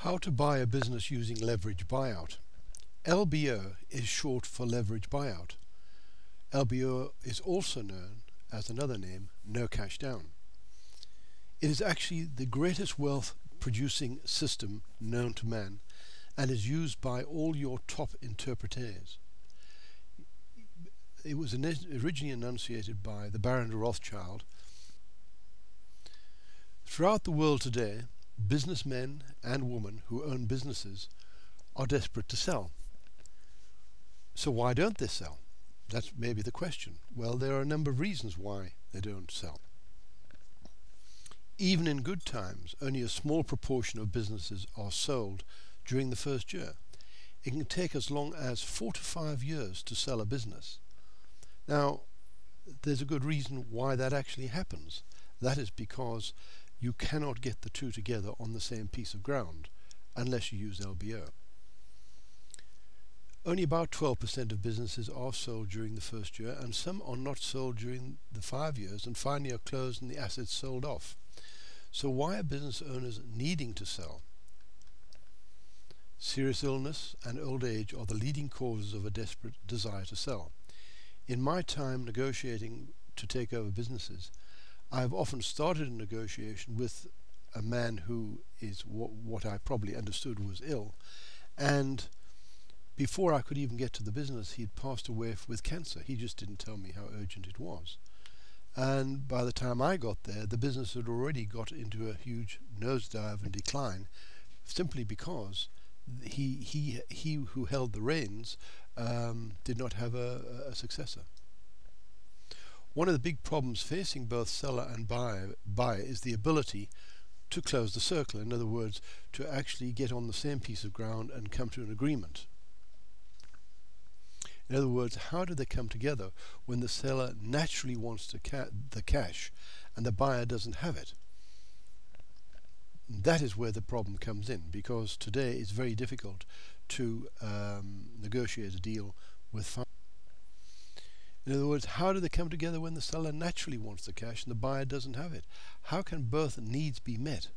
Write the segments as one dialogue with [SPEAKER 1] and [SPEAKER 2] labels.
[SPEAKER 1] How to buy a business using leverage buyout. LBO is short for leverage buyout. LBO is also known as another name, no cash down. It is actually the greatest wealth producing system known to man and is used by all your top interpreters. It was originally enunciated by the Baron de Rothschild. Throughout the world today, businessmen and women who own businesses are desperate to sell. So why don't they sell? That's maybe the question. Well, there are a number of reasons why they don't sell. Even in good times, only a small proportion of businesses are sold during the first year. It can take as long as 4 to 5 years to sell a business. Now, there's a good reason why that actually happens. That is because you cannot get the two together on the same piece of ground unless you use LBO. Only about 12% of businesses are sold during the first year, and some are not sold during the 5 years and finally are closed and the assets sold off. So why are business owners needing to sell? Serious illness and old age are the leading causes of a desperate desire to sell. In my time negotiating to take over businesses, I have often started a negotiation with a man who is what I probably understood was ill, and before I could even get to the business, he had passed away with cancer. He just didn't tell me how urgent it was. And by the time I got there, the business had already got into a huge nosedive and decline, simply because he who held the reins did not have a successor. One of the big problems facing both seller and buyer is the ability to close the circle. In other words, to actually get on the same piece of ground and come to an agreement. In other words, how do they come together when the seller naturally wants the cash and the buyer doesn't have it? That is where the problem comes in, because today it's very difficult to negotiate a deal with finance. In other words, how do they come together when the seller naturally wants the cash and the buyer doesn't have it? How can both needs be met?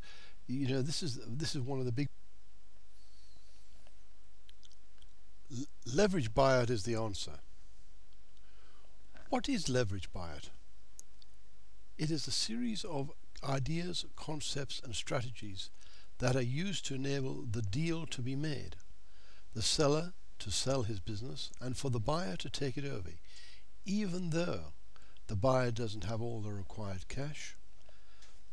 [SPEAKER 1] You know, this is one of the big. Leverage buyout is the answer. What is leverage buyout? It is a series of ideas, concepts and strategies that are used to enable the deal to be made, the seller to sell his business and for the buyer to take it over, even though the buyer doesn't have all the required cash.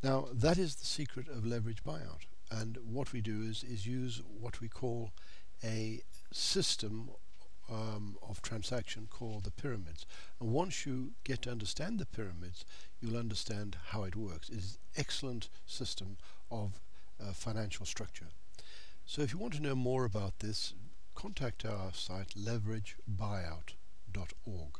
[SPEAKER 1] Now, that is the secret of leverage buyout, and what we do is use what we call a system of transaction called the pyramids. And once you get to understand the pyramids, you'll understand how it works. It is an excellent system of financial structure. So if you want to know more about this, contact our site leveragebuyout.org.